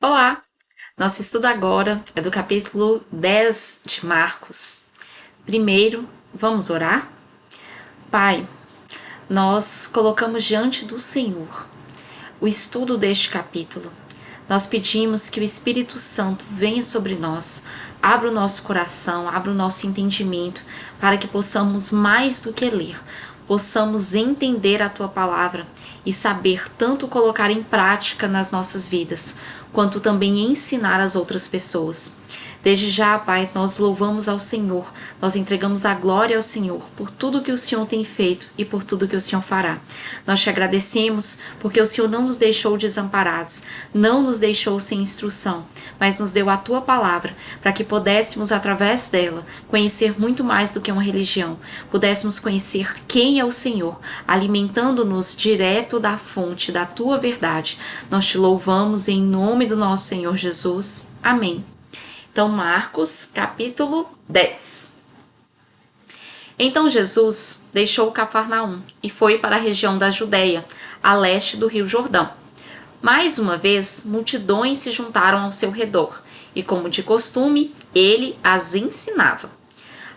Olá! Nosso estudo agora é do capítulo 10 de Marcos. Primeiro, vamos orar? Pai, nós colocamos diante do Senhor o estudo deste capítulo. Nós pedimos que o Espírito Santo venha sobre nós, abra o nosso coração, abra o nosso entendimento, para que possamos mais do que ler, possamos entender a Tua palavra e saber tanto colocar em prática nas nossas vidas, quanto também ensinar as outras pessoas. Desde já, Pai, nós louvamos ao Senhor, nós entregamos a glória ao Senhor por tudo que o Senhor tem feito e por tudo que o Senhor fará. Nós te agradecemos porque o Senhor não nos deixou desamparados, não nos deixou sem instrução, mas nos deu a Tua palavra para que pudéssemos, através dela, conhecer muito mais do que uma religião, pudéssemos conhecer quem é o Senhor, alimentando-nos direto da fonte da Tua verdade. Nós te louvamos em nome do nosso Senhor Jesus. Amém. Então, Marcos, capítulo 10. Então Jesus deixou Cafarnaum e foi para a região da Judeia, a leste do rio Jordão. Mais uma vez, multidões se juntaram ao seu redor, e como de costume, ele as ensinava.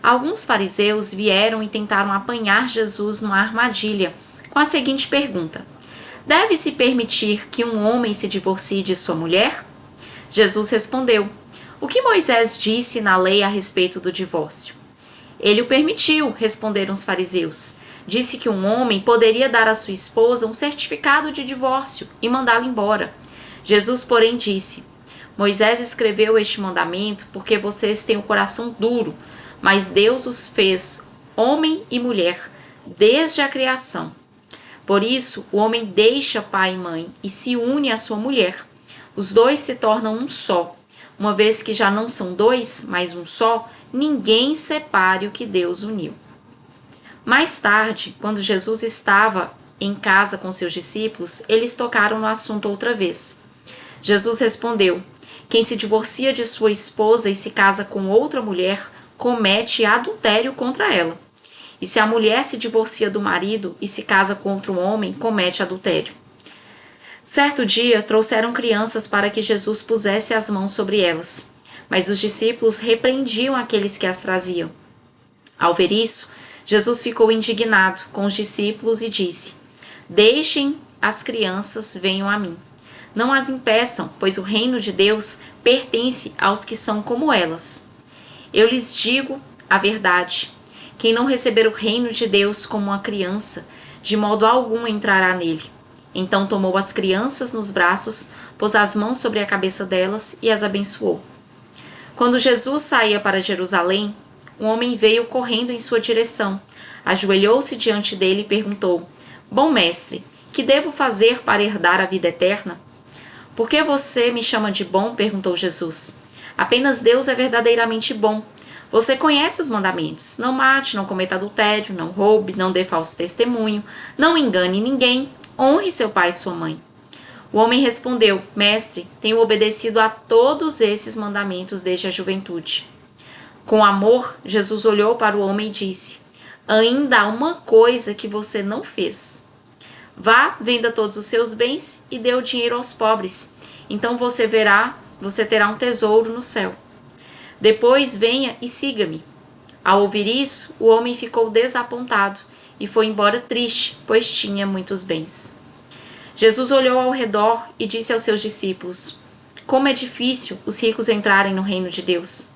Alguns fariseus vieram e tentaram apanhar Jesus numa armadilha, com a seguinte pergunta: deve-se permitir que um homem se divorcie de sua mulher? Jesus respondeu: o que Moisés disse na lei a respeito do divórcio? Ele o permitiu, responderam os fariseus. Disse que um homem poderia dar à sua esposa um certificado de divórcio e mandá-la embora. Jesus, porém, disse: Moisés escreveu este mandamento porque vocês têm o coração duro, mas Deus os fez homem e mulher desde a criação. Por isso, o homem deixa pai e mãe e se une à sua mulher. Os dois se tornam um só. Uma vez que já não são dois, mas um só, ninguém separe o que Deus uniu. Mais tarde, quando Jesus estava em casa com seus discípulos, eles tocaram no assunto outra vez. Jesus respondeu: quem se divorcia de sua esposa e se casa com outra mulher, comete adultério contra ela. E se a mulher se divorcia do marido e se casa com outro homem, comete adultério. Certo dia, trouxeram crianças para que Jesus pusesse as mãos sobre elas. Mas os discípulos repreendiam aqueles que as traziam. Ao ver isso, Jesus ficou indignado com os discípulos e disse: deixem as crianças, venham a mim. Não as impeçam, pois o reino de Deus pertence aos que são como elas. Eu lhes digo a verdade: quem não receber o reino de Deus como uma criança, de modo algum entrará nele. Então tomou as crianças nos braços, pôs as mãos sobre a cabeça delas e as abençoou. Quando Jesus saía para Jerusalém, um homem veio correndo em sua direção, ajoelhou-se diante dele e perguntou: bom mestre, que devo fazer para herdar a vida eterna? Por que você me chama de bom? Perguntou Jesus. Apenas Deus é verdadeiramente bom. Você conhece os mandamentos: não mate, não cometa adultério, não roube, não dê falso testemunho, não engane ninguém, honre seu pai e sua mãe. O homem respondeu: mestre, tenho obedecido a todos esses mandamentos desde a juventude. Com amor, Jesus olhou para o homem e disse: ainda há uma coisa que você não fez. Vá, venda todos os seus bens e dê o dinheiro aos pobres. Então você terá um tesouro no céu. Depois venha e siga-me. Ao ouvir isso, o homem ficou desapontado e foi embora triste, pois tinha muitos bens. Jesus olhou ao redor e disse aos seus discípulos: como é difícil os ricos entrarem no reino de Deus.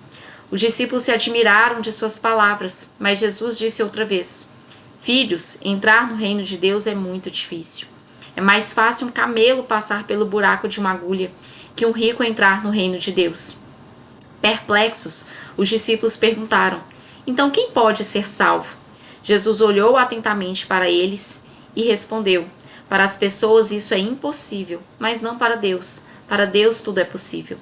Os discípulos se admiraram de suas palavras, mas Jesus disse outra vez: filhos, entrar no reino de Deus é muito difícil. É mais fácil um camelo passar pelo buraco de uma agulha que um rico entrar no reino de Deus. Perplexos, os discípulos perguntaram: então quem pode ser salvo? Jesus olhou atentamente para eles e respondeu: para as pessoas isso é impossível, mas não para Deus. Para Deus tudo é possível.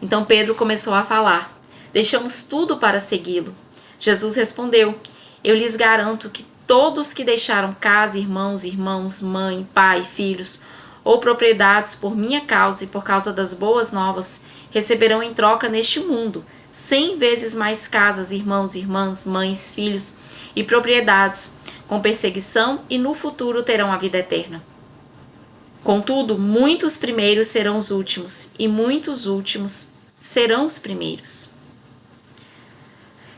Então Pedro começou a falar: deixamos tudo para segui-lo. Jesus respondeu: eu lhes garanto que todos que deixaram casa, irmãos, mãe, pai, filhos ou propriedades por minha causa e por causa das boas novas, receberão em troca neste mundo 100 vezes mais casas, irmãs, mães, filhos e propriedades, com perseguição, e no futuro terão a vida eterna. Contudo, muitos primeiros serão os últimos, e muitos últimos serão os primeiros.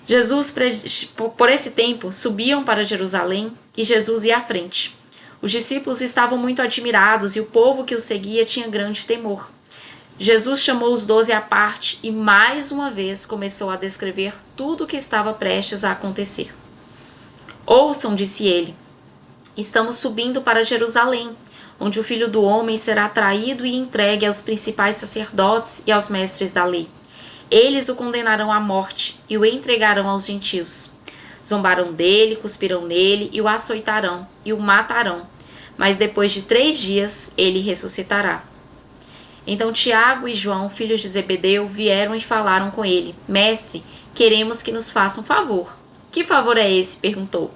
Jesus, por esse tempo, subiam para Jerusalém e Jesus ia à frente. Os discípulos estavam muito admirados e o povo que o seguia tinha grande temor. Jesus chamou os 12 à parte e mais uma vez começou a descrever tudo o que estava prestes a acontecer. Ouçam, disse ele, estamos subindo para Jerusalém, onde o Filho do Homem será traído e entregue aos principais sacerdotes e aos mestres da lei. Eles o condenarão à morte e o entregarão aos gentios. Zombarão dele, cuspirão nele e o açoitarão e o matarão. Mas depois de 3 dias ele ressuscitará. Então Tiago e João, filhos de Zebedeu, vieram e falaram com ele. Mestre, queremos que nos faça um favor. Que favor é esse? Perguntou.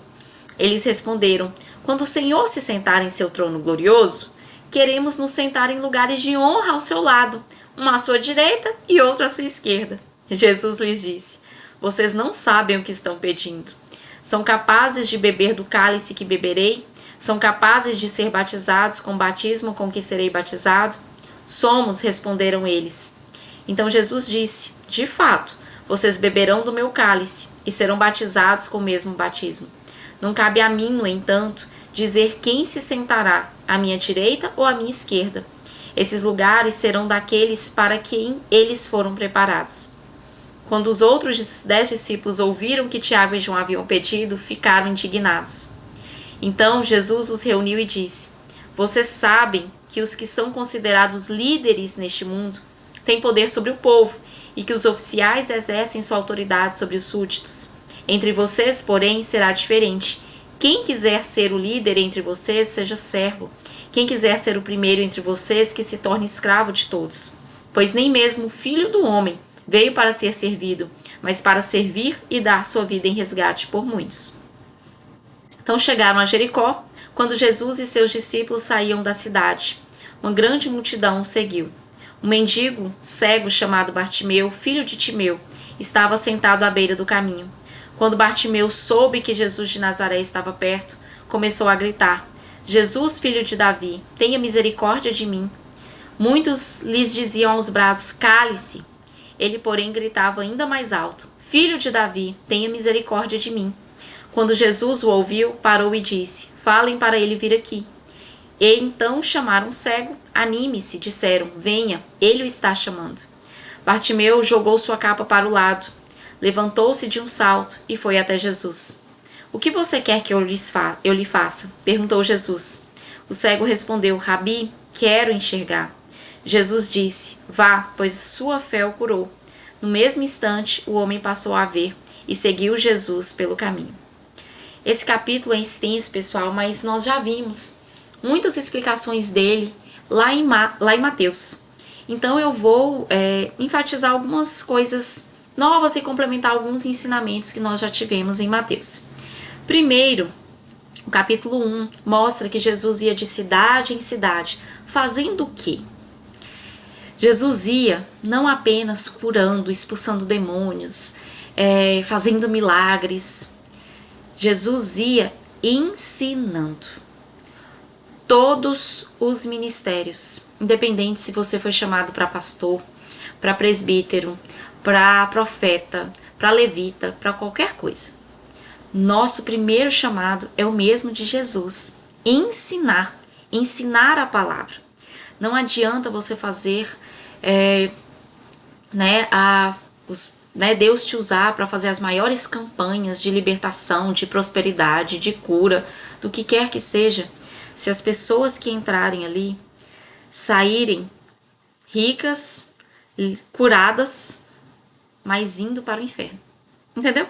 Eles responderam, quando o Senhor se sentar em seu trono glorioso, queremos nos sentar em lugares de honra ao seu lado, uma à sua direita e outro à sua esquerda. Jesus lhes disse, vocês não sabem o que estão pedindo. São capazes de beber do cálice que beberei? São capazes de ser batizados com o batismo com que serei batizado? Somos, responderam eles. Então Jesus disse, de fato, vocês beberão do meu cálice e serão batizados com o mesmo batismo. Não cabe a mim, no entanto, dizer quem se sentará, à minha direita ou à minha esquerda. Esses lugares serão daqueles para quem eles foram preparados. Quando os outros 10 discípulos ouviram que Tiago e João haviam pedido, ficaram indignados. Então Jesus os reuniu e disse, vocês sabem que os que são considerados líderes neste mundo têm poder sobre o povo e que os oficiais exercem sua autoridade sobre os súditos. Entre vocês, porém, será diferente. Quem quiser ser o líder entre vocês, seja servo. Quem quiser ser o primeiro entre vocês, que se torne escravo de todos. Pois nem mesmo o Filho do Homem veio para ser servido, mas para servir e dar sua vida em resgate por muitos. Então chegaram a Jericó, quando Jesus e seus discípulos saíam da cidade. Uma grande multidão o seguiu. Um mendigo cego chamado Bartimeu, filho de Timeu, estava sentado à beira do caminho. Quando Bartimeu soube que Jesus de Nazaré estava perto, começou a gritar, Jesus, filho de Davi, tenha misericórdia de mim. Muitos lhes diziam aos brados, cale-se. Ele, porém, gritava ainda mais alto, filho de Davi, tenha misericórdia de mim. Quando Jesus o ouviu, parou e disse, falem para ele vir aqui. E então chamaram o cego, anime-se, disseram, venha, ele o está chamando. Bartimeu jogou sua capa para o lado, levantou-se de um salto e foi até Jesus. O que você quer que eu lhe faça? Perguntou Jesus. O cego respondeu, Rabi, quero enxergar. Jesus disse, vá, pois sua fé o curou. No mesmo instante, o homem passou a ver e seguiu Jesus pelo caminho. Esse capítulo é extenso, pessoal, mas nós já vimos muitas explicações dele lá em Mateus. Então eu vou enfatizar algumas coisas novas e complementar alguns ensinamentos que nós já tivemos em Mateus. Primeiro, o capítulo 1 mostra que Jesus ia de cidade em cidade, fazendo o quê? Jesus ia não apenas curando, expulsando demônios, fazendo milagres. Jesus ia ensinando. Todos os ministérios, independente se você foi chamado para pastor, para presbítero, para profeta, para levita, para qualquer coisa. Nosso primeiro chamado é o mesmo de Jesus, ensinar a palavra. Não adianta você fazer, Deus te usar para fazer as maiores campanhas de libertação, de prosperidade, de cura, do que quer que seja. Se as pessoas que entrarem ali saírem ricas, curadas, mas indo para o inferno. Entendeu?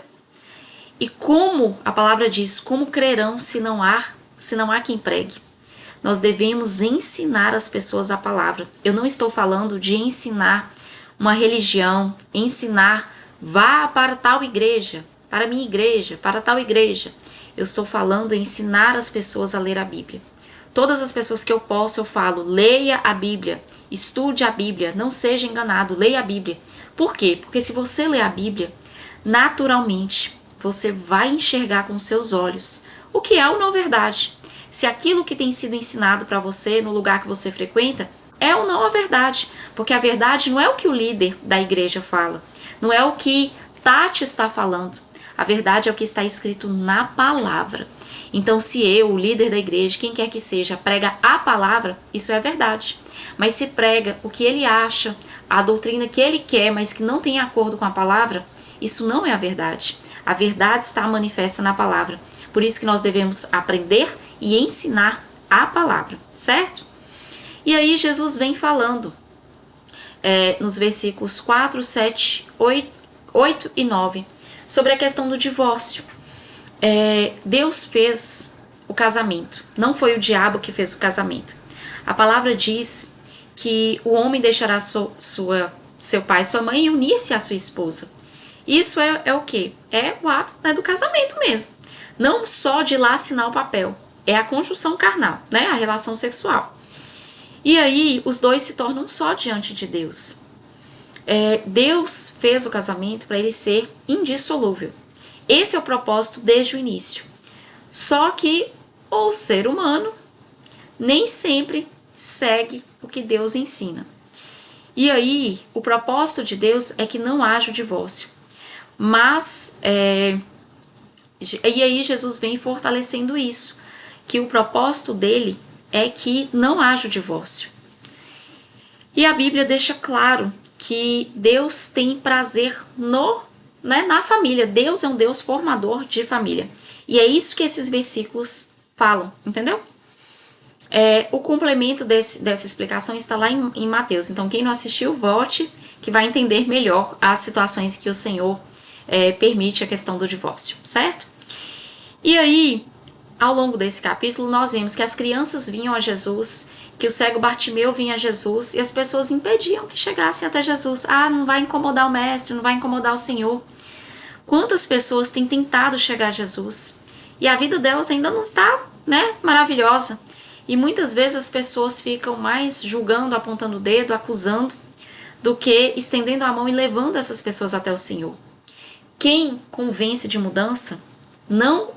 E como a palavra diz, como crerão se não há quem pregue? Nós devemos ensinar as pessoas a palavra. Eu não estou falando de ensinar uma religião, ensinar, vá para tal igreja, para minha igreja, para tal igreja. Eu estou falando em ensinar as pessoas a ler a Bíblia. Todas as pessoas que eu posso, eu falo, leia a Bíblia, estude a Bíblia, não seja enganado, leia a Bíblia. Por quê? Porque se você ler a Bíblia, naturalmente, você vai enxergar com seus olhos o que é ou não verdade. se aquilo que tem sido ensinado para você no lugar que você frequenta é ou não a verdade. Porque a verdade não é o que o líder da igreja fala, não é o que Tati está falando. A verdade é o que está escrito na palavra. Então, se eu, o líder da igreja, quem quer que seja, prega a palavra, isso é verdade. Mas se prega o que ele acha, a doutrina que ele quer, mas que não tem acordo com a palavra, isso não é a verdade. A verdade está manifesta na palavra. Por isso que nós devemos aprender e ensinar a palavra, certo? E aí Jesus vem falando nos versículos 4, 7, 8 e 9 sobre a questão do divórcio. Deus fez o casamento, não foi o diabo que fez o casamento. A palavra diz que o homem deixará seu pai e sua mãe e unir-se à sua esposa. Isso é o quê? É o ato, né, do casamento mesmo. Não só de ir lá assinar o papel, é a conjunção carnal, né, a relação sexual. E aí os dois se tornam só diante de Deus. Deus fez o casamento para ele ser indissolúvel. Esse é o propósito desde o início. Só que o ser humano nem sempre segue o que Deus ensina. E aí, o propósito de Deus é que não haja o divórcio. Mas, e aí Jesus vem fortalecendo isso, que o propósito dele é que não haja o divórcio. E a Bíblia deixa claro que Deus tem prazer na família. Deus é um Deus formador de família. E é isso que esses versículos falam, entendeu? O complemento dessa explicação está lá em Mateus. Então, quem não assistiu, volte, que vai entender melhor as situações que o Senhor permite a questão do divórcio, certo? E aí, ao longo desse capítulo, nós vemos que as crianças vinham a Jesus, que o cego Bartimeu vinha a Jesus e as pessoas impediam que chegassem até Jesus. Não vai incomodar o mestre, não vai incomodar o Senhor. Quantas pessoas têm tentado chegar a Jesus e a vida delas ainda não está, maravilhosa. E muitas vezes as pessoas ficam mais julgando, apontando o dedo, acusando, do que estendendo a mão e levando essas pessoas até o Senhor. Quem convence de mudança não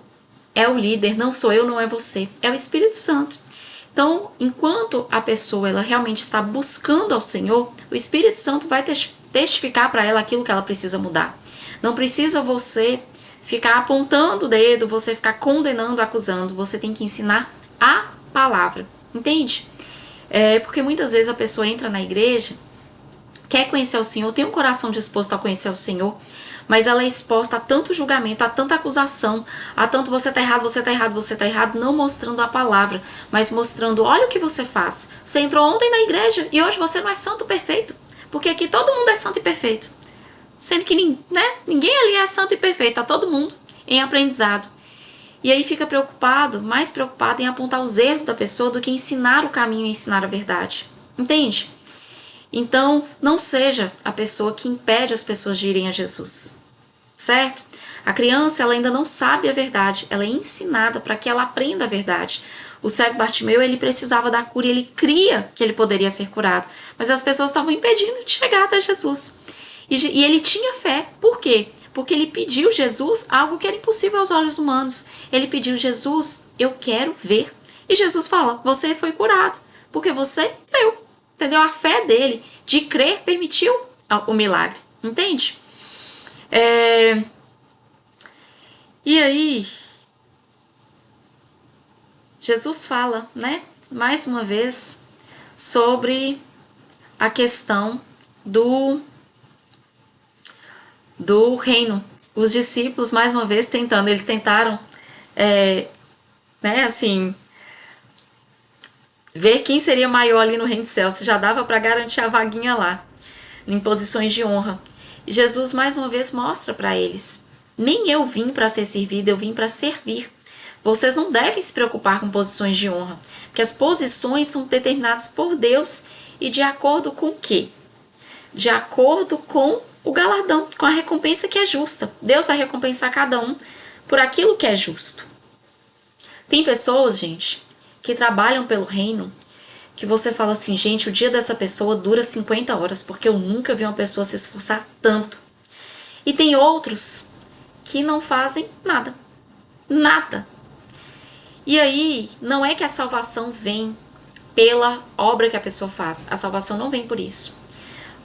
é o líder, não sou eu, não é você, é o Espírito Santo. Então, enquanto a pessoa ela realmente está buscando ao Senhor, o Espírito Santo vai testificar para ela aquilo que ela precisa mudar. Não precisa você ficar apontando o dedo, você ficar condenando, acusando. Você tem que ensinar a palavra, entende? Porque muitas vezes a pessoa entra na igreja, quer conhecer o Senhor, tem um coração disposto a conhecer o Senhor, mas ela é exposta a tanto julgamento, a tanta acusação, a tanto você tá errado, você tá errado, você tá errado, não mostrando a palavra, mas mostrando, olha o que você faz. Você entrou ontem na igreja e hoje você não é santo perfeito, porque aqui todo mundo é santo e perfeito. Sendo que ninguém ali é santo e perfeito, tá todo mundo em aprendizado. E aí fica mais preocupado em apontar os erros da pessoa do que ensinar o caminho e ensinar a verdade. Entende? Então, não seja a pessoa que impede as pessoas de irem a Jesus, certo? A criança ela ainda não sabe a verdade, ela é ensinada para que ela aprenda a verdade. O cego Bartimeu, ele precisava da cura e ele cria que ele poderia ser curado, mas as pessoas estavam impedindo de chegar até Jesus. E ele tinha fé, por quê? Porque ele pediu Jesus algo que era impossível aos olhos humanos. Ele pediu, Jesus, eu quero ver. E Jesus fala, você foi curado, porque você creu. Entendeu? A fé dele de crer permitiu o milagre. Entende? E aí, Jesus fala, mais uma vez, sobre a questão do reino. Os discípulos, mais uma vez, eles tentaram, ver quem seria maior ali no reino do céu, se já dava para garantir a vaguinha lá, em posições de honra. E Jesus mais uma vez mostra para eles, nem eu vim para ser servido, eu vim para servir. Vocês não devem se preocupar com posições de honra, porque as posições são determinadas por Deus e de acordo com o quê? De acordo com o galardão, com a recompensa que é justa. Deus vai recompensar cada um por aquilo que é justo. Tem pessoas, gente, que trabalham pelo reino, que você fala assim, gente, o dia dessa pessoa dura 50 horas, porque eu nunca vi uma pessoa se esforçar tanto. E tem outros que não fazem nada. Nada. E aí, não é que a salvação vem pela obra que a pessoa faz. A salvação não vem por isso.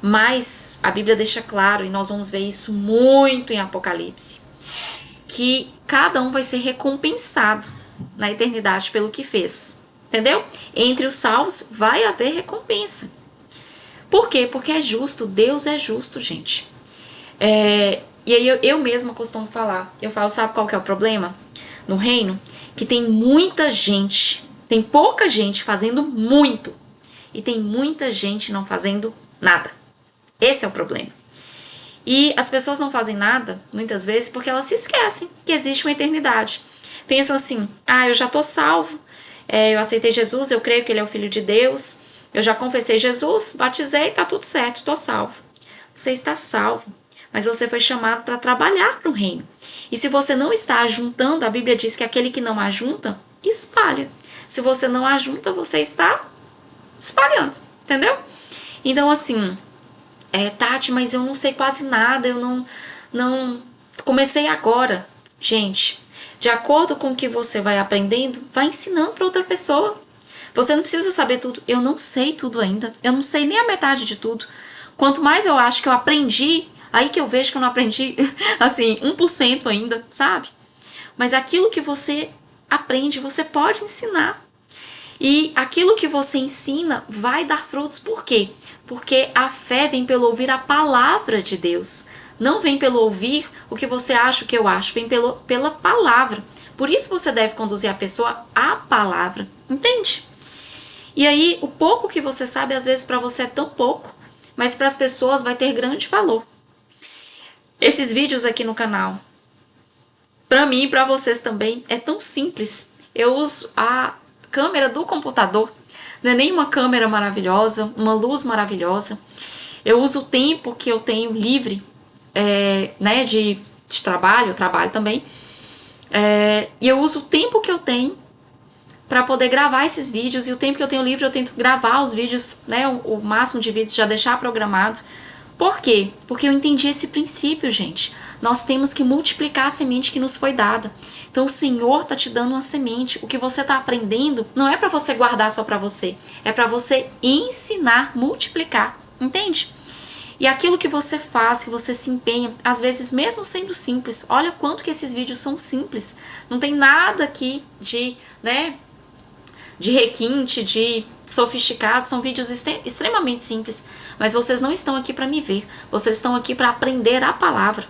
Mas a Bíblia deixa claro, e nós vamos ver isso muito em Apocalipse, que cada um vai ser recompensado na eternidade pelo que fez. Entendeu? Entre os salvos vai haver recompensa. Por quê? Porque é justo. Deus é justo, gente. E aí eu mesma costumo falar. Eu falo, sabe qual que é o problema? No reino, que tem muita gente, tem pouca gente fazendo muito e tem muita gente não fazendo nada. Esse é o problema. E as pessoas não fazem nada, muitas vezes, porque elas se esquecem que existe uma eternidade. Pensam assim, eu já tô salvo, eu aceitei Jesus, eu creio que ele é o Filho de Deus, eu já confessei Jesus, batizei, tá tudo certo, tô salvo. Você está salvo, mas você foi chamado para trabalhar para o reino. E se você não está ajuntando, a Bíblia diz que aquele que não ajunta, espalha. Se você não ajunta, você está espalhando, entendeu? Então, assim, Tati, mas eu não sei quase nada, eu não comecei agora. Gente, de acordo com o que você vai aprendendo, vai ensinando para outra pessoa. Você não precisa saber tudo. Eu não sei tudo ainda. Eu não sei nem a metade de tudo. Quanto mais eu acho que eu aprendi, aí que eu vejo que eu não aprendi, assim, 1% ainda, sabe? Mas aquilo que você aprende, você pode ensinar. E aquilo que você ensina vai dar frutos. Por quê? Porque a fé vem pelo ouvir a palavra de Deus. Não vem pelo ouvir o que você acha, o que eu acho. Vem pela palavra. Por isso você deve conduzir a pessoa à palavra. Entende? E aí, o pouco que você sabe, às vezes para você é tão pouco, mas para as pessoas vai ter grande valor. Esses vídeos aqui no canal, para mim e para vocês também, é tão simples. Eu uso a câmera do computador, não é nem uma câmera maravilhosa, uma luz maravilhosa. Eu uso o tempo que eu tenho livre, né, de trabalho, eu trabalho também, e eu uso o tempo que eu tenho para poder gravar esses vídeos, e o tempo que eu tenho livre eu tento gravar os vídeos, né, o máximo de vídeos, já deixar programado. Por quê? Porque eu entendi esse princípio, gente. Nós temos que multiplicar a semente que nos foi dada. Então o Senhor está te dando uma semente. O que você está aprendendo não é para você guardar só para você, é para você ensinar, multiplicar, entende? E aquilo que você faz, que você se empenha, às vezes mesmo sendo simples, olha quanto que esses vídeos são simples. Não tem nada aqui de, né, de requinte, de sofisticado, são vídeos extremamente simples, mas vocês não estão aqui para me ver, vocês estão aqui para aprender a palavra.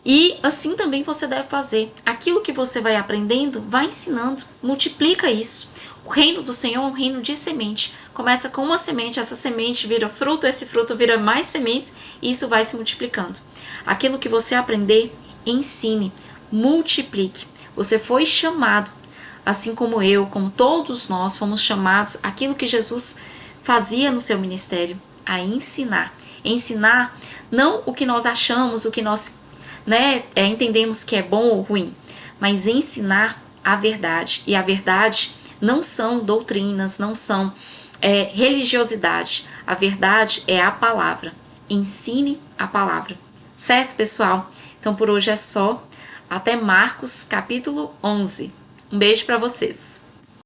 E assim também você deve fazer. Aquilo que você vai aprendendo, vai ensinando, multiplica isso. O reino do Senhor é um reino de semente. Começa com uma semente, essa semente vira fruto, esse fruto vira mais sementes e isso vai se multiplicando. Aquilo que você aprender, ensine, multiplique. Você foi chamado, assim como eu, como todos nós fomos chamados, aquilo que Jesus fazia no seu ministério, a ensinar. Ensinar não o que nós achamos, o que nós, né, entendemos que é bom ou ruim, mas ensinar a verdade. E a verdade não são doutrinas, não são religiosidade. A verdade é a palavra. Ensine a palavra. Certo, pessoal? Então por hoje é só. Até Marcos capítulo 11. Um beijo para vocês.